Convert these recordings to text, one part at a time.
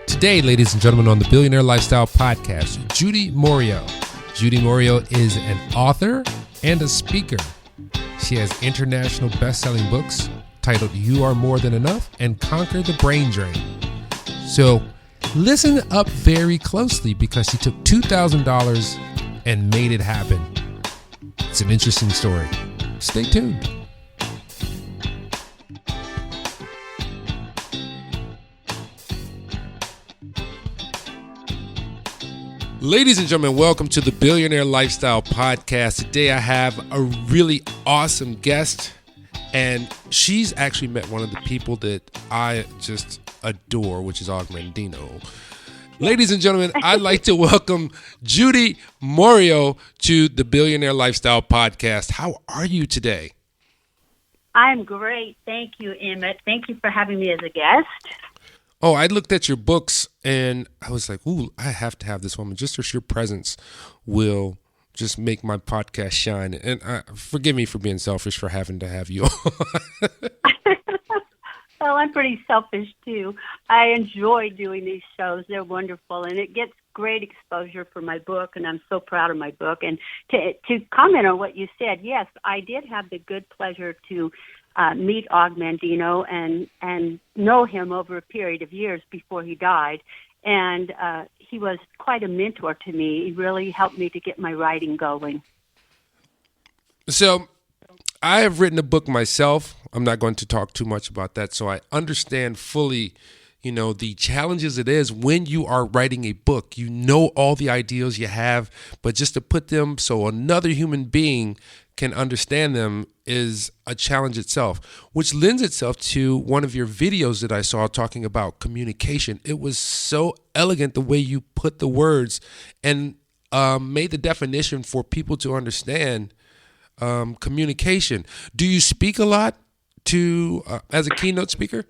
Today, ladies and gentlemen, on the Billionaire Lifestyle Podcast, Judi Moreo. Judi Moreo is an author and a speaker. She has international best-selling books titled You Are More Than Enough and Conquer the Brain Drain. So listen up very closely because she took $2,000 and made it happen. It's an interesting story. Stay tuned. Ladies and gentlemen, welcome to the Billionaire Lifestyle Podcast. Today I have a really awesome guest, and she's actually met one of the people that I just adore, which is Augmentino. Ladies and gentlemen, I'd like to welcome Judi Moreo to the Billionaire Lifestyle Podcast. How are you today? I'm great. Thank you, Emmett. Thank you for having me as a guest. Oh, I looked at your books and I was like, ooh, I have to have this woman. Just her sheer presence will just make my podcast shine. And forgive me for being selfish for having to have you on. Well, I'm pretty selfish, too. I enjoy doing these shows. They're wonderful, and it gets great exposure for my book, and I'm so proud of my book. And to comment on what you said, yes, I did have the good pleasure to meet Augmentino and know him over a period of years before he died. And he was quite a mentor to me. He really helped me to get my writing going. So I have written a book myself. I'm not going to talk too much about that. So I understand fully, the challenges it is when you are writing a book. You know all the ideals you have, but just to put them so another human being can understand them is a challenge itself, which lends itself to one of your videos that I saw talking about communication. It was so elegant the way you put the words and made the definition for people to understand communication. Do you speak a lot as a keynote speaker?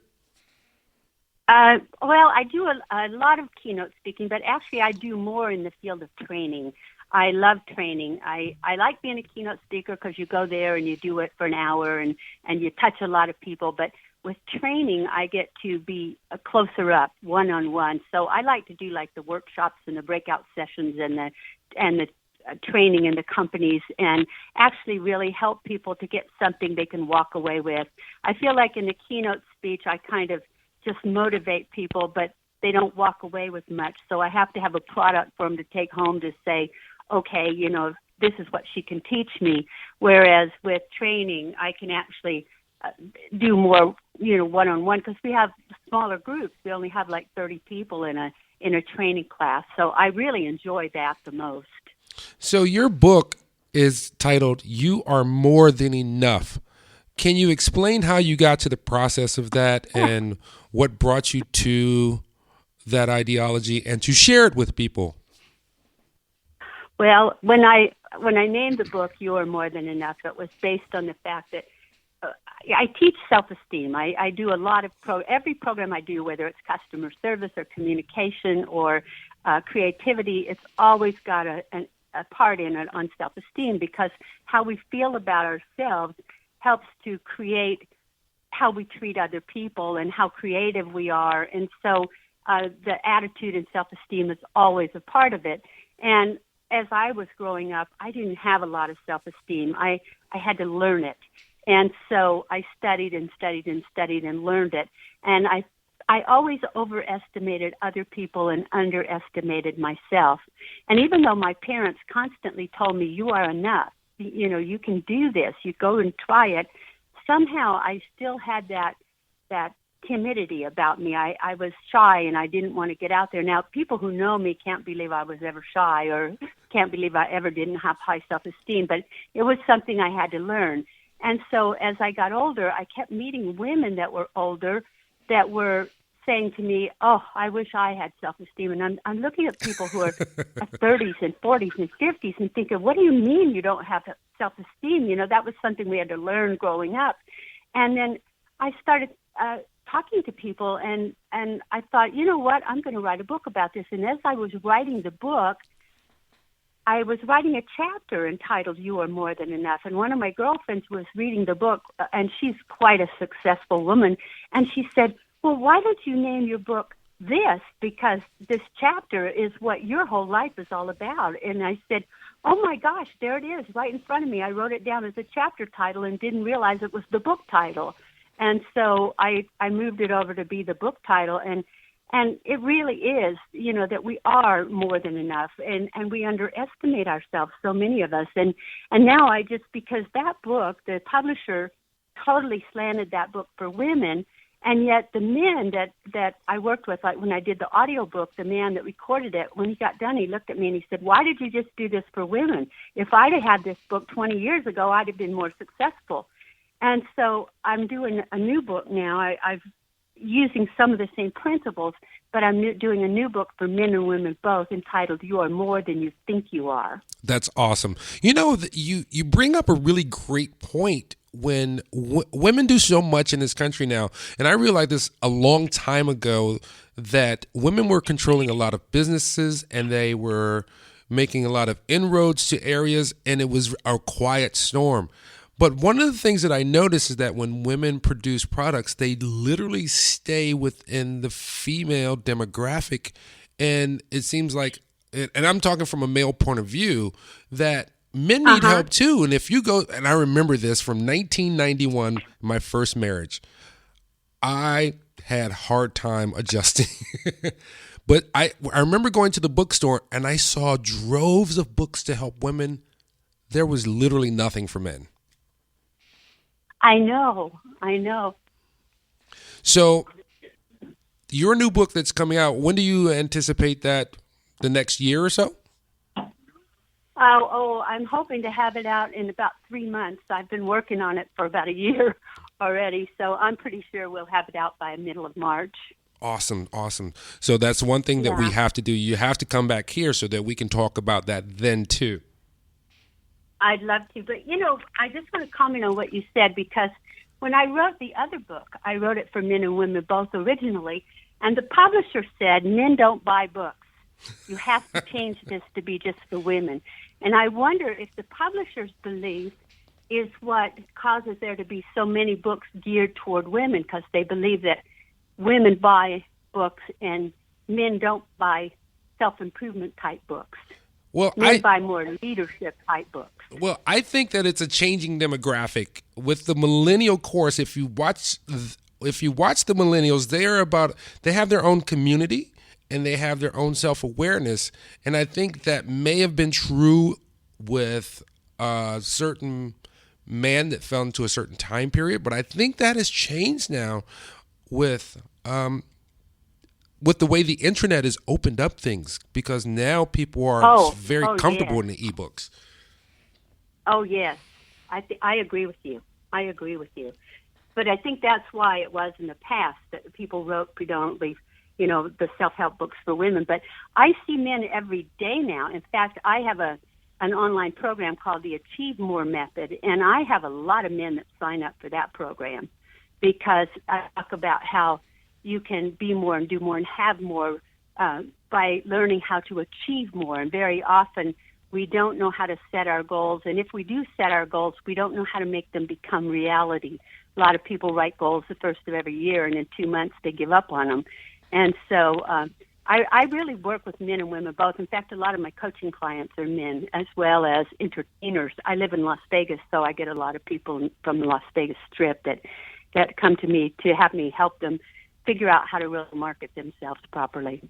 Well, I do a lot of keynote speaking, but actually I do more in the field of training. I love training. I like being a keynote speaker because you go there and you do it for an hour and you touch a lot of people. But with training, I get to be closer up, one-on-one. So I like to do like the workshops and the breakout sessions and the training in the companies and actually really help people to get something they can walk away with. I feel like in the keynote speech, I kind of just motivate people, but they don't walk away with much. So I have to have a product for them to take home to say, okay, this is what she can teach me. Whereas with training, I can actually do more, one-on-one because we have smaller groups. We only have like 30 people in a training class. So I really enjoy that the most. So your book is titled You Are More Than Enough. Can you explain how you got to the process of that and what brought you to that ideology and to share it with people? Well, when I named the book You Are More Than Enough, it was based on the fact that I teach self-esteem. I do a lot of every program I do, whether it's customer service or communication or creativity, it's always got a part in it on self-esteem because how we feel about ourselves helps to create how we treat other people and how creative we are. And so the attitude and self-esteem is always a part of it. And as I was growing up, I didn't have a lot of self-esteem. I had to learn it. And so I studied and studied and studied and learned it. And I always overestimated other people and underestimated myself. And even though my parents constantly told me, you are enough, you can do this, you go and try it, somehow I still had that timidity about me. I was shy and I didn't want to get out there. Now, people who know me can't believe I was ever shy or can't believe I ever didn't have high self-esteem, but it was something I had to learn. And so as I got older, I kept meeting women that were older that were saying to me, oh, I wish I had self-esteem. And I'm looking at people who are 30s and 40s and 50s and thinking, what do you mean you don't have self-esteem? That was something we had to learn growing up. And then I started talking to people, and I thought, you know what, I'm going to write a book about this. And as I was writing the book, I was writing a chapter entitled You Are More Than Enough. And one of my girlfriends was reading the book, and she's quite a successful woman. And she said, well, why don't you name your book this because this chapter is what your whole life is all about. And I said, oh my gosh, there it is right in front of me. I wrote it down as a chapter title and didn't realize it was the book title. And so I moved it over to be the book title. And it really is, that we are more than enough, and we underestimate ourselves, so many of us. And now because that book, the publisher totally slanted that book for women, and yet the men that I worked with, like when I did the audio book, the man that recorded it, when he got done, he looked at me and he said, why did you just do this for women? If I'd have had this book 20 years ago, I'd have been more successful. And so I'm doing a new book now. I've using some of the same principles, but I'm doing a new book for men and women both entitled You Are More Than You Think You Are. That's awesome. You bring up a really great point when women do so much in this country now. And I realized this a long time ago that women were controlling a lot of businesses and they were making a lot of inroads to areas, and it was a quiet storm. But one of the things that I notice is that when women produce products, they literally stay within the female demographic. And it seems like, and I'm talking from a male point of view, that men need help too. And if you go, and I remember this from 1991, my first marriage, I had a hard time adjusting. But I remember going to the bookstore and I saw droves of books to help women. There was literally nothing for men. I know. So your new book that's coming out, when do you anticipate that? The next year or so? I'm hoping to have it out in about 3 months. I've been working on it for about a year already, so I'm pretty sure we'll have it out by the middle of March. Awesome. So that's one thing that we have to do. You have to come back here so that we can talk about that then too. I'd love to, but I just want to comment on what you said, because when I wrote the other book, I wrote it for men and women both originally, and the publisher said, men don't buy books. You have to change this to be just for women. And I wonder if the publisher's belief is what causes there to be so many books geared toward women, because they believe that women buy books and men don't buy self-improvement type books. Well, men buy more leadership type books. Well, I think that it's a changing demographic with the millennial course. If you watch the millennials, they have their own community and they have their own self-awareness. And I think that may have been true with a certain man that fell into a certain time period, but I think that has changed now with the way the internet has opened up things, because now people are very comfortable in the ebooks. Oh, yes. I agree with you. But I think that's why it was in the past that people wrote predominantly, the self-help books for women. But I see men every day now. In fact, I have an online program called the Achieve More Method, and I have a lot of men that sign up for that program, because I talk about how you can be more and do more and have more by learning how to achieve more. And very often we don't know how to set our goals. And if we do set our goals, we don't know how to make them become reality. A lot of people write goals the first of every year, and in 2 months they give up on them. And so I really work with men and women both. In fact, a lot of my coaching clients are men as well as entertainers. I live in Las Vegas, so I get a lot of people from the Las Vegas Strip that come to me to have me help them figure out how to really market themselves properly.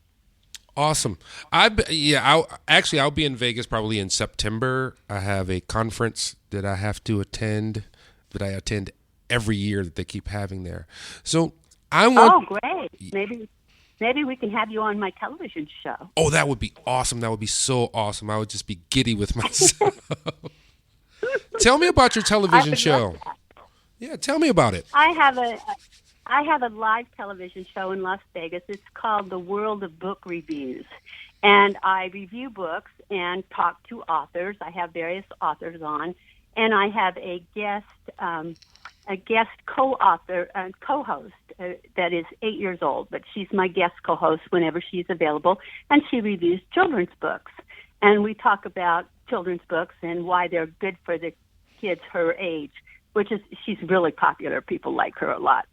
Awesome. I'll be in Vegas probably in September. I have a conference that I have to attend, that I attend every year that they keep having there. So I want. Oh, great! Maybe we can have you on my television show. Oh, that would be awesome. That would be so awesome. I would just be giddy with myself. Tell me about your television show. Yeah, tell me about it. I have a live television show in Las Vegas. It's called The World of Book Reviews. And I review books and talk to authors. I have various authors on. And I have a guest co-author, co-host that is 8 years old. But she's my guest co-host whenever she's available. And she reviews children's books. And we talk about children's books and why they're good for the kids her age, she's really popular. People like her a lot.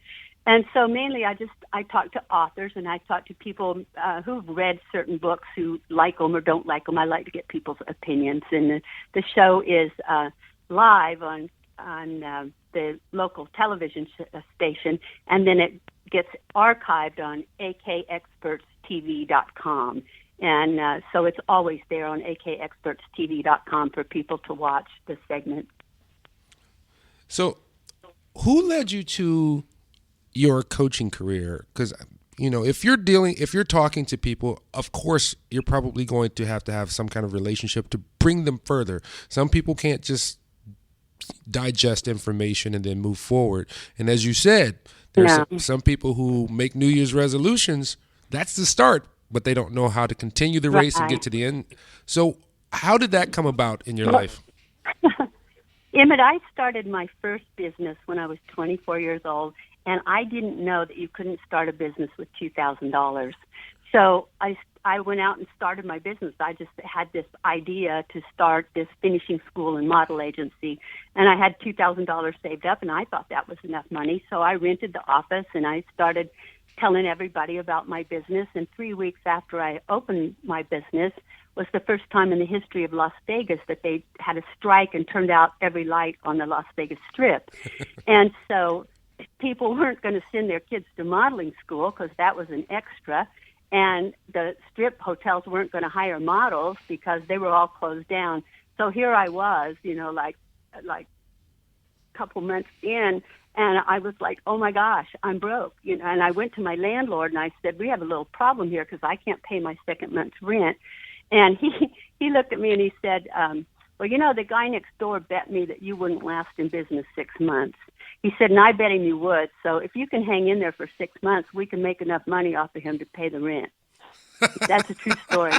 And so mainly I talk to authors and I talk to people who've read certain books who like them or don't like them. I like to get people's opinions. And the show is live on the local television station, and then it gets archived on akexpertstv.com. And so it's always there on akexpertstv.com for people to watch the segment. So who led you to your coaching career? Because if you're talking to people, of course you're probably going to have some kind of relationship to bring them further. Some people can't just digest information and then move forward. And as you said, there's some people who make New Year's resolutions. That's the start, but they don't know how to continue the race and get to the end. So how did that come about in your life? Emmett, I started my first business when I was 24 years old, and I didn't know that you couldn't start a business with $2,000. So I went out and started my business. I just had this idea to start this finishing school and model agency, and I had $2,000 saved up, and I thought that was enough money. So I rented the office, and I started telling everybody about my business. And 3 weeks after I opened my business was the first time in the history of Las Vegas that they had a strike and turned out every light on the Las Vegas Strip. And so people weren't going to send their kids to modeling school because that was an extra. And the strip hotels weren't going to hire models because they were all closed down. So here I was, like a couple months in, and I was like, oh my gosh, I'm broke. And I went to my landlord and I said, we have a little problem here because I can't pay my second month's rent. And he looked at me and he said, well, the guy next door bet me that you wouldn't last in business 6 months. He said, and I bet him you would. So if you can hang in there for 6 months, we can make enough money off of him to pay the rent. That's a true story.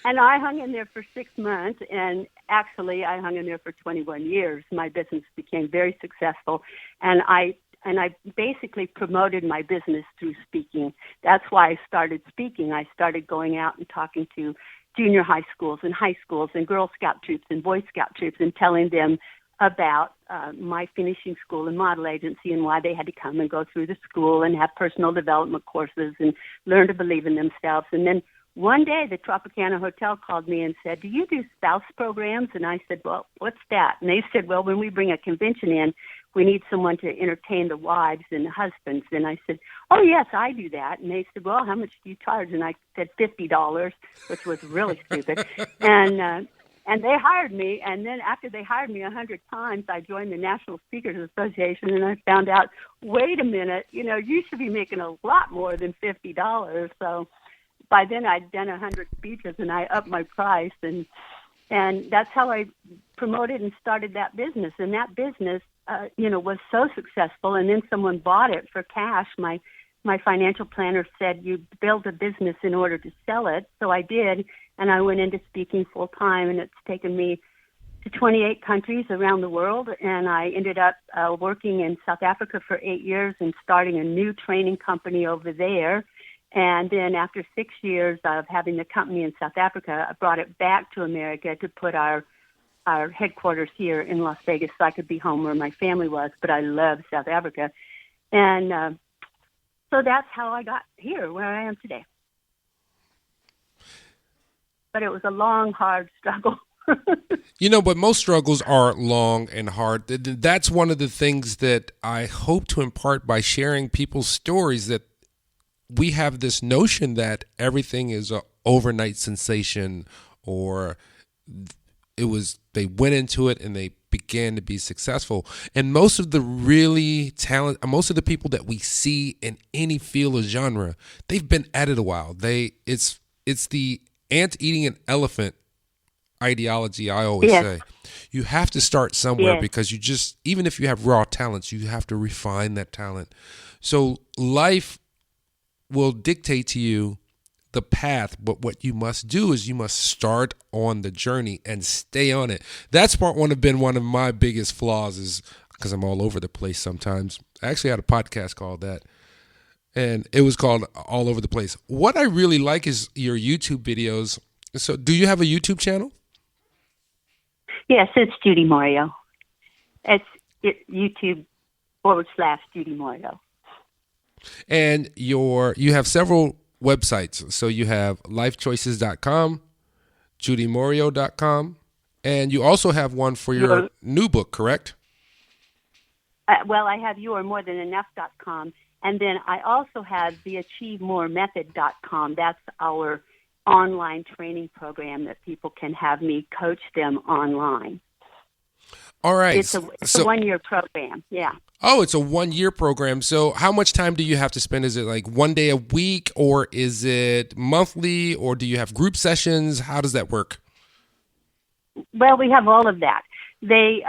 And I hung in there for 6 months, and actually I hung in there for 21 years. My business became very successful, and I basically promoted my business through speaking. That's why I started speaking. I started going out and talking to junior high schools and Girl Scout troops and Boy Scout troops and telling them about my finishing school and model agency and why they had to come and go through the school and have personal development courses and learn to believe in themselves. And then one day the Tropicana Hotel called me and said, do you do spouse programs? And I said, well, what's that? And they said, well, when we bring a convention in, we need someone to entertain the wives and the husbands. And I said, oh, yes, I do that. And they said, well, how much do you charge? And I said $50, which was really stupid. And they hired me, and then after they hired me 100 times, I joined the National Speakers Association, and I found out, wait a minute, you should be making a lot more than $50. So by then I'd done 100 speeches, and I upped my price, and that's how I promoted and started that business. And that business, was so successful, and then someone bought it for cash. My financial planner said, you build a business in order to sell it. So I did, and I went into speaking full time, and it's taken me to 28 countries around the world. And I ended up working in South Africa for 8 years and starting a new training company over there. And then after 6 years of having the company in South Africa, I brought it back to America to put our headquarters here in Las Vegas so I could be home where my family was. But I love South Africa. And so that's how I got here, where I am today. But it was a long, hard struggle. But most struggles are long and hard. That's one of the things that I hope to impart by sharing people's stories, that we have this notion that everything is an overnight sensation, or they went into it and they began to be successful. And most of the people that we see in any field or genre, they've been at it a while. It's the ant eating an elephant ideology. I always say you have to start somewhere, because even if you have raw talents, you have to refine that talent. So life will dictate to you the path, but what you must do is you must start on the journey and stay on it. That's been one of my biggest flaws, is because I'm all over the place sometimes. I actually had a podcast called that, and it was called All Over the Place. What I really like is your YouTube videos. So do you have a YouTube channel? Yes, it's Judi Moreo. It's YouTube Judi Moreo. And you have several websites. So you have lifechoices.com, judimoreo.com, and you also have one for your new book, correct? Well, I have youaremorethanenough.com, and then I also have theachievemoremethod.com. That's our online training program that people can have me coach them online. All right. It's a 1-year program, yeah. Oh, it's a 1-year program. So how much time do you have to spend? Is it like 1 day a week, or is it monthly, or do you have group sessions? How does that work? Well, we have all of that. They,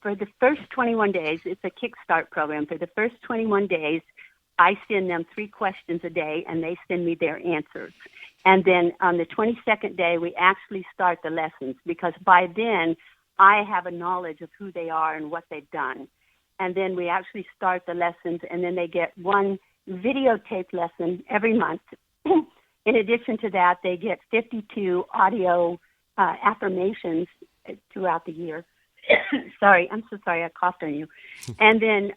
for the first 21 days, it's a Kickstart program. For the first 21 days, I send them 3 questions a day, and they send me their answers. And then on the 22nd day, we actually start the lessons, because by then I have a knowledge of who they are and what they've done. And then we actually start the lessons, and then they get 1 videotape lesson every month. In addition to that, they get 52 audio affirmations throughout the year. Sorry, I'm so sorry, I coughed on you. And then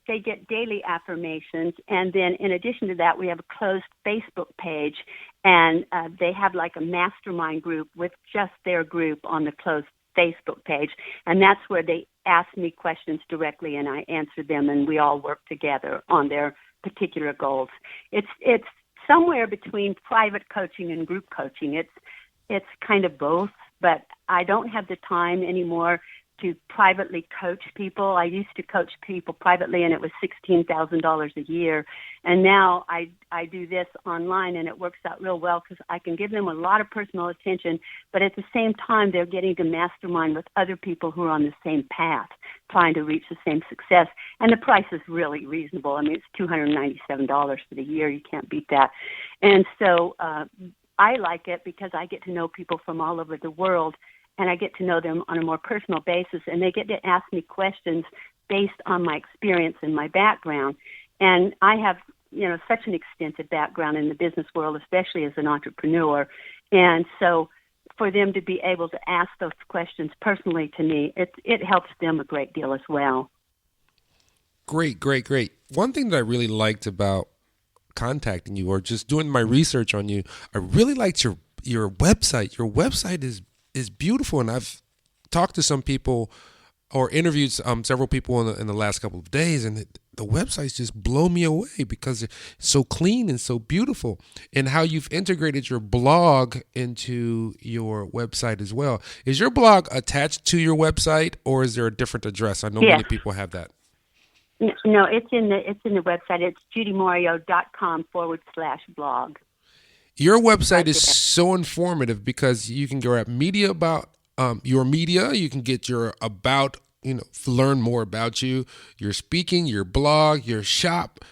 they get daily affirmations. And then in addition to that, we have a closed Facebook page, and they have like a mastermind group with just their group on the closed Facebook page. And that's where they ask me questions directly, and I answer them, and we all work together on their particular goals. It's somewhere between private coaching and group coaching. It's kind of both, but I don't have the time anymore to privately coach people. I used to coach people privately, and it was $16,000 a year. And now I do this online, and it works out real well because I can give them a lot of personal attention, but at the same time, they're getting to mastermind with other people who are on the same path, trying to reach the same success. And the price is really reasonable. I mean, it's $297 for the year. You can't beat that. And so I like it because I get to know people from all over the world, and I get to know them on a more personal basis, and they get to ask me questions based on my experience and my background. And I have, such an extensive background in the business world, especially as an entrepreneur. And so for them to be able to ask those questions personally to me, it helps them a great deal as well. Great. One thing that I really liked about contacting you or just doing my research on you, I really liked your website. Your website is beautiful, and I've talked to some people or interviewed several people in the last couple of days, and the websites just blow me away because it's so clean and so beautiful, and how you've integrated your blog into your website as well. Is your blog attached to your website, or is there a different address? I know many people have that. No, it's in the website. It's judimoreo.com/blog. Your website is so informative because you can grab media about your media. You can get your about, learn more about you, your speaking, your blog, your shop.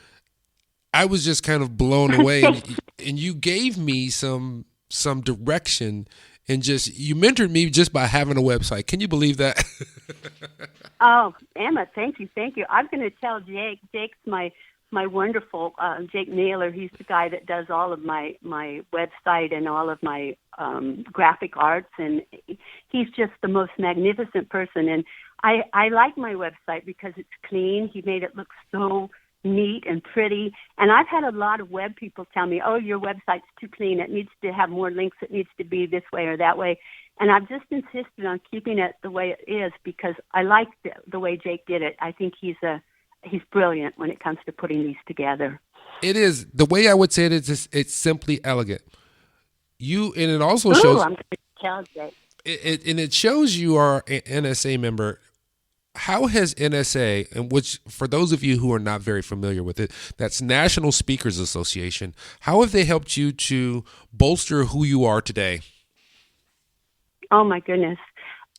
I was just kind of blown away, and you gave me some direction, and you mentored me just by having a website. Can you believe that? Oh, Emma, thank you. I'm going to tell Jake. Jake's my wonderful Jake Naylor. He's the guy that does all of my website and all of my graphic arts, and he's just the most magnificent person. And I like my website because it's clean. He made it look so neat and pretty. And I've had a lot of web people tell me, "Oh, your website's too clean. It needs to have more links. It needs to be this way or that way." And I've just insisted on keeping it the way it is because I like the way Jake did it. I think he's brilliant when it comes to putting these together. It is. The way I would say it is, it's simply elegant. And it also shows. I'm going to tell Jake. It shows you are an NSA member. How has NSA, and which for those of you who are not very familiar with it, that's National Speakers Association. How have they helped you to bolster who you are today? Oh my goodness.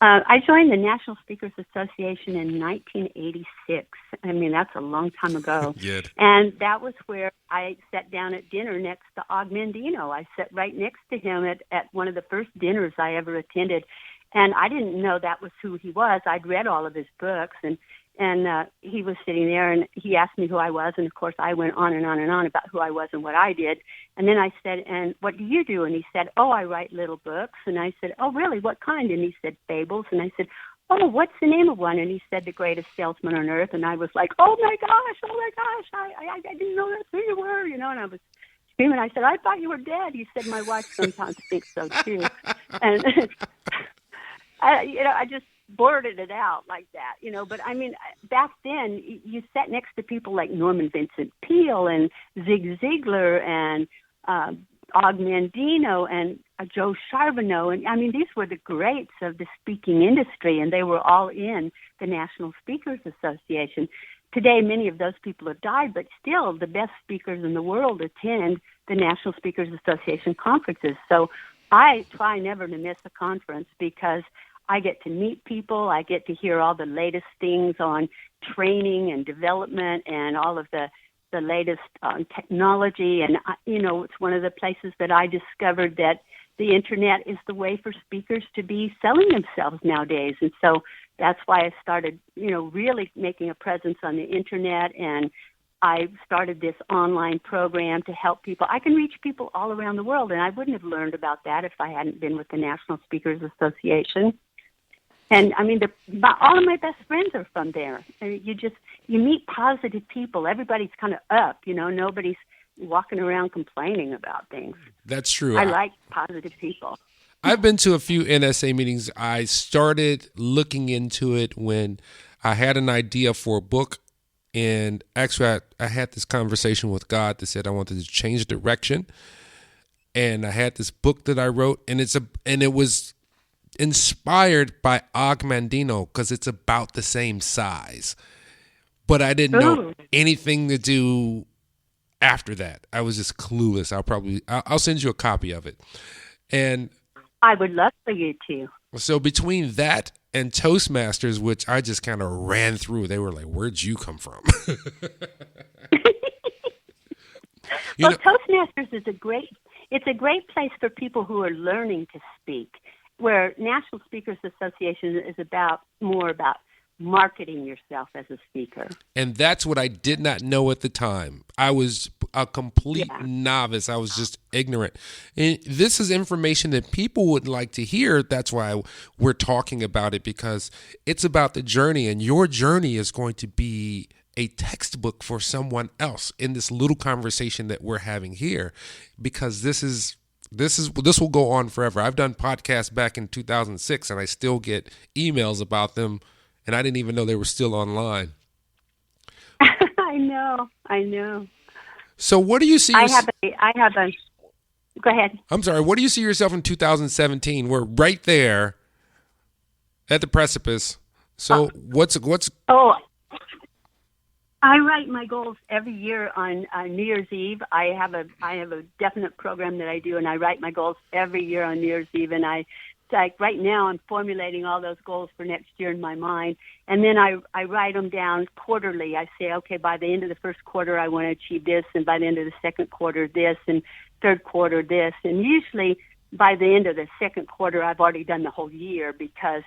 I joined the National Speakers Association in 1986. I mean, that's a long time ago. Yeah. And that was where I sat down at dinner next to Og Mandino. I sat right next to him at one of the first dinners I ever attended. And I didn't know that was who he was. I'd read all of his books, and he was sitting there, and he asked me who I was. And, of course, I went on and on and on about who I was and what I did. And then I said, "And what do you do?" And he said, "Oh, I write little books." And I said, "Oh, really? What kind?" And he said, "Fables." And I said, oh, what's the name of one? And he said, The Greatest Salesman on Earth. And I was like, oh my gosh, I didn't know that's who you were, and I was screaming. I said, I thought you were dead. He said, my wife sometimes thinks so too. And I just blurted it out like that, But I mean, back then, you sat next to people like Norman Vincent Peale and Zig Ziglar and Og Mandino and Joe Charbonneau. And I mean, these were the greats of the speaking industry, and they were all in the National Speakers Association. Today, many of those people have died, but still the best speakers in the world attend the National Speakers Association conferences. So I try never to miss a conference because I get to meet people. I get to hear all the latest things on training and development and all of the latest technology. And, it's one of the places that I discovered that the Internet is the way for speakers to be selling themselves nowadays. And so that's why I started, really making a presence on the Internet. And I started this online program to help people. I can reach people all around the world, and I wouldn't have learned about that if I hadn't been with the National Speakers Association. And I mean, all of my best friends are from there. You meet positive people. Everybody's kind of up, nobody's walking around complaining about things. That's true. I like positive people. I've been to a few NSA meetings. I started looking into it when I had an idea for a book. And actually, I had this conversation with God that said I wanted to change direction. And I had this book that I wrote, and it was inspired by Og Mandino because it's about the same size. But I didn't know anything to do after that. I was just clueless. I'll send you a copy of it. And I would love for you to. So between that and Toastmasters, which I just kind of ran through, they were like, where'd you come from? Toastmasters is a great place for people who are learning to speak, where National Speakers Association is more about marketing yourself as a speaker. And that's what I did not know at the time. I was a complete novice. I was just ignorant. And this is information that people would like to hear. That's why we're talking about it, because it's about the journey, and your journey is going to be a textbook for someone else in this little conversation that we're having here, because this will go on forever. I've done podcasts back in 2006, and I still get emails about them, and I didn't even know they were still online. I know. So what do you see? I have a. Go ahead. I'm sorry. What do you see yourself in 2017? We're right there at the precipice. So what's? Oh, I write my goals every year on New Year's Eve. I have a definite program that I do, and I write my goals every year on New Year's Eve. And right now I'm formulating all those goals for next year in my mind. And then I write them down quarterly. I say, okay, by the end of the first quarter, I want to achieve this. And by the end of the second quarter, this. And third quarter, this. And usually by the end of the second quarter, I've already done the whole year, because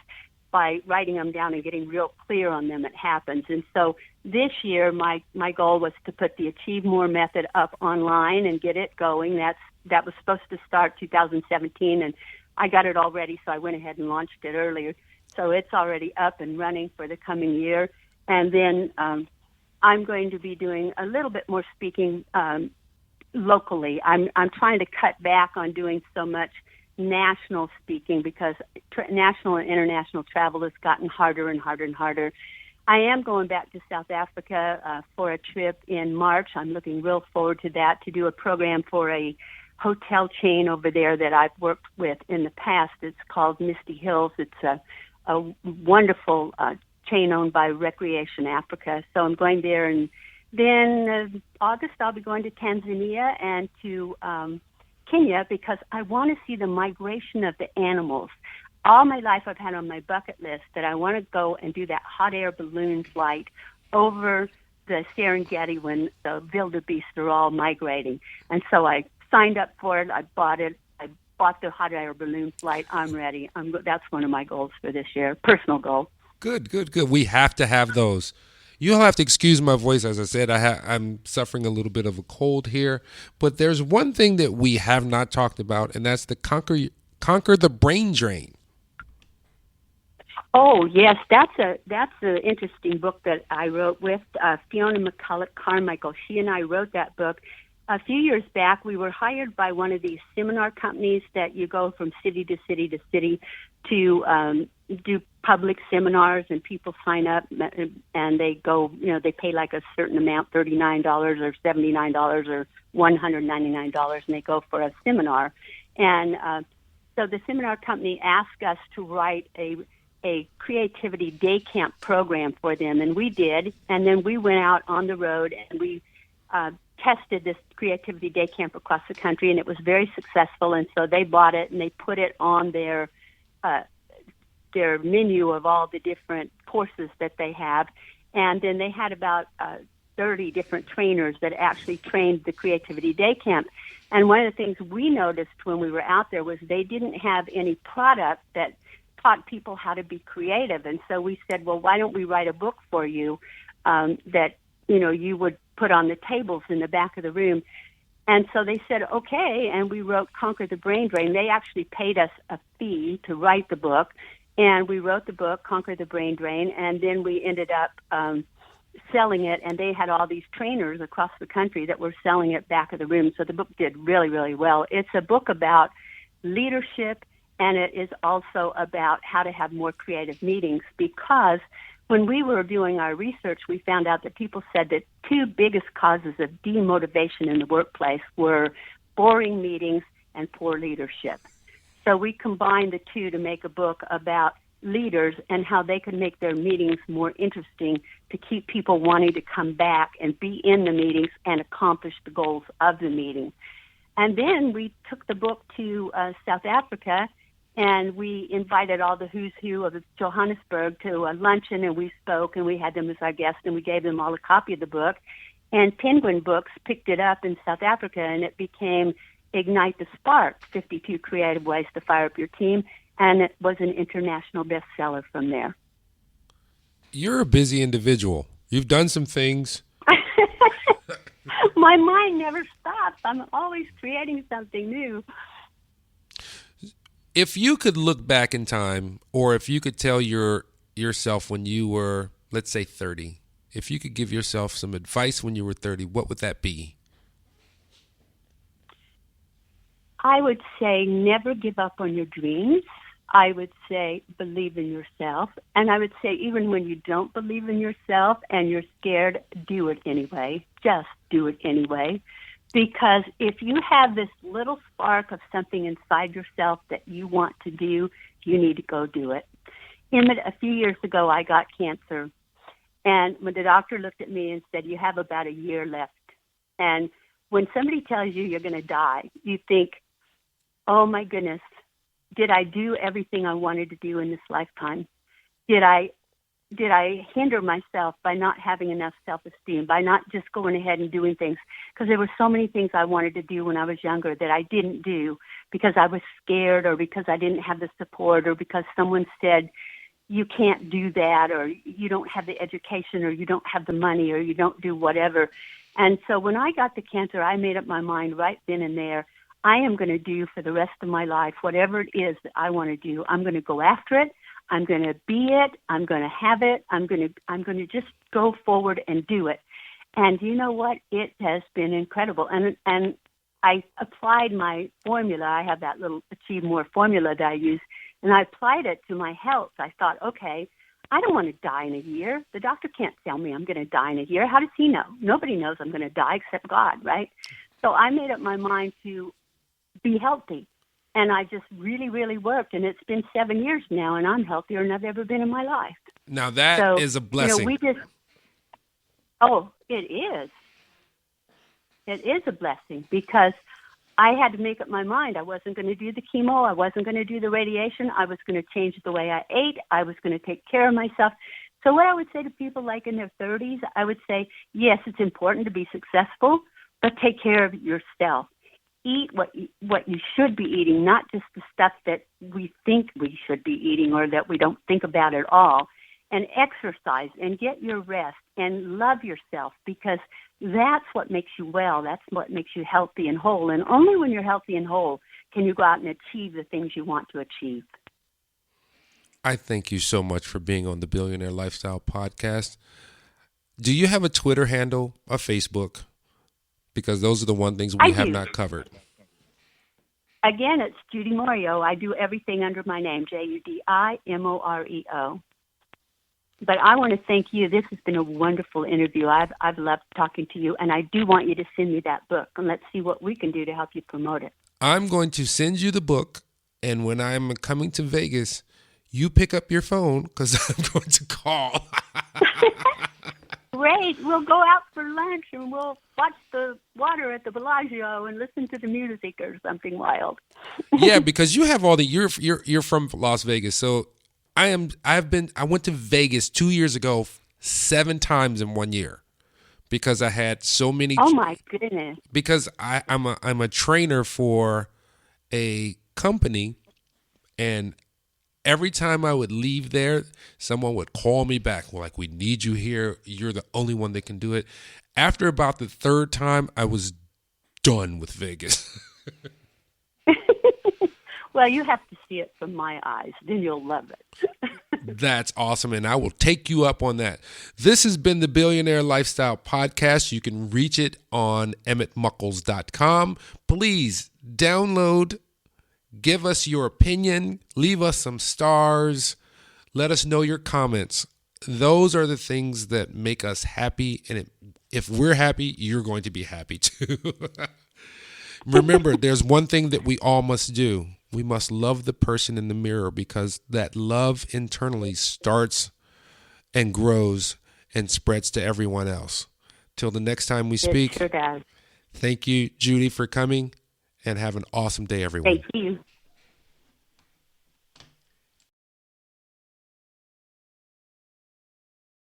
by writing them down and getting real clear on them, it happens. And so this year, my goal was to put the Achieve More method up online and get it going. That was supposed to start 2017, and I got it all ready, so I went ahead and launched it earlier. So it's already up and running for the coming year. And then I'm going to be doing a little bit more speaking locally. I'm trying to cut back on doing so much national speaking, because national and international travel has gotten harder and harder and harder. I am going back to South Africa for a trip in March. I'm looking real forward to that, to do a program for a hotel chain over there that I've worked with in the past. It's called Misty Hills. It's a wonderful chain owned by Recreation Africa. So I'm going there, and then August I'll be going to Tanzania and to Kenya, because I want to see the migration of the animals. All my life I've had on my bucket list that I want to go and do that hot air balloon flight over the Serengeti when the wildebeest are all migrating. And so I signed up for it. I bought it. I bought the hot air balloon flight. I'm ready. That's one of my goals for this year, personal goal. Good. We have to have those. You'll have to excuse my voice. As I said, I'm suffering a little bit of a cold here. But there's one thing that we have not talked about, and that's the conquer the brain drain. Oh yes, that's an interesting book that I wrote with Fiona McCulloch Carmichael. She and I wrote that book a few years back. We were hired by one of these seminar companies that you go from city to city to city to do public seminars, and people sign up and they go. They pay like a certain amount, $39 or $79 or $199, and they go for a seminar. And so the seminar company asked us to write a creativity day camp program for them, and we did. And then we went out on the road and we tested this creativity day camp across the country, and it was very successful. And so they bought it and they put it on their menu of all the different courses that they have. And then they had about 30 different trainers that actually trained the creativity day camp. And one of the things we noticed when we were out there was they didn't have any product that taught people how to be creative. And so we said, well, why don't we write a book for you that, you would put on the tables in the back of the room. And so they said, okay, and we wrote Conquer the Brain Drain. They actually paid us a fee to write the book, and we wrote the book, Conquer the Brain Drain, and then we ended up selling it, and they had all these trainers across the country that were selling it back of the room. So the book did really, really well. It's a book about leadership, and it is also about how to have more creative meetings, because when we were doing our research, we found out that people said that two biggest causes of demotivation in the workplace were boring meetings and poor leadership. So we combined the two to make a book about leaders and how they could make their meetings more interesting to keep people wanting to come back and be in the meetings and accomplish the goals of the meeting. And then we took the book to South Africa, and we invited all the who's who of Johannesburg to a luncheon, and we spoke, and we had them as our guests, and we gave them all a copy of the book. And Penguin Books picked it up in South Africa, and it became Ignite the Spark, 52 Creative Ways to Fire Up Your Team, and it was an international bestseller from there. You're a busy individual. You've done some things. My mind never stops. I'm always creating something new. If you could look back in time, or if you could tell yourself when you were, let's say, 30, if you could give yourself some advice when you were 30, what would that be? I would say never give up on your dreams. I would say believe in yourself. And I would say even when you don't believe in yourself and you're scared, do it anyway. Just do it anyway. Because if you have this little spark of something inside yourself that you want to do, you need to go do it. Emmett, a few years ago, I got cancer. And when the doctor looked at me and said, you have about a year left. And when somebody tells you you're going to die, you think, oh my goodness, did I do everything I wanted to do in this lifetime? Did I hinder myself by not having enough self-esteem, by not just going ahead and doing things? Because there were so many things I wanted to do when I was younger that I didn't do because I was scared, or because I didn't have the support, or because someone said, you can't do that, or you don't have the education, or you don't have the money, or you don't do whatever. And so when I got the cancer, I made up my mind right then and there, I am going to do for the rest of my life whatever it is that I want to do. I'm going to go after it. I'm going to be it. I'm going to have it. I'm going to just go forward and do it. And you know what? It has been incredible. And I applied my formula. I have that little Achieve More formula that I use, and I applied it to my health. I thought, okay, I don't want to die in a year. The doctor can't tell me I'm going to die in a year. How does he know? Nobody knows I'm going to die except God, right? So I made up my mind to be healthy. And I just really, really worked. And it's been 7 years now, and I'm healthier than I've ever been in my life. Now that is a blessing. It is. It is a blessing, because I had to make up my mind. I wasn't going to do the chemo. I wasn't going to do the radiation. I was going to change the way I ate. I was going to take care of myself. So what I would say to people like in their 30s, I would say, yes, it's important to be successful, but take care of yourself. Eat what you should be eating, not just the stuff that we think we should be eating or that we don't think about at all. And exercise and get your rest and love yourself, because that's what makes you well. That's what makes you healthy and whole. And only when you're healthy and whole can you go out and achieve the things you want to achieve. I thank you so much for being on the Billionaire Lifestyle Podcast. Do you have a Twitter handle, a Facebook? Because those are the one things we have not covered. Again, it's Judi Moreo. I do everything under my name, Judimoreo. But I want to thank you. This has been a wonderful interview. I've loved talking to you, and I do want you to send me that book, and let's see what we can do to help you promote it. I'm going to send you the book, and when I'm coming to Vegas, you pick up your phone because I'm going to call. Great. We'll go out for lunch, and we'll watch the water at the Bellagio and listen to the music or something wild. Yeah, because you have all the you're from Las Vegas, so I went to Vegas 2 years ago 7 times in 1 year because I had so many. Oh my goodness! Because I'm a trainer for a company, and every time I would leave there, someone would call me back. Well, like, we need you here. You're the only one that can do it. After about the 3rd time, I was done with Vegas. Well, you have to see it from my eyes. Then you'll love it. That's awesome, and I will take you up on that. This has been the Billionaire Lifestyle Podcast. You can reach it on emmettmuckles.com. Please download, give us your opinion, leave us some stars, let us know your comments. Those are the things that make us happy, and if we're happy, you're going to be happy too. Remember, there's one thing that we all must do. We must love the person in the mirror, because that love internally starts and grows and spreads to everyone else. Till the next time we speak, it sure does. Thank you, Judi, for coming, and have an awesome day, everyone. Thank you.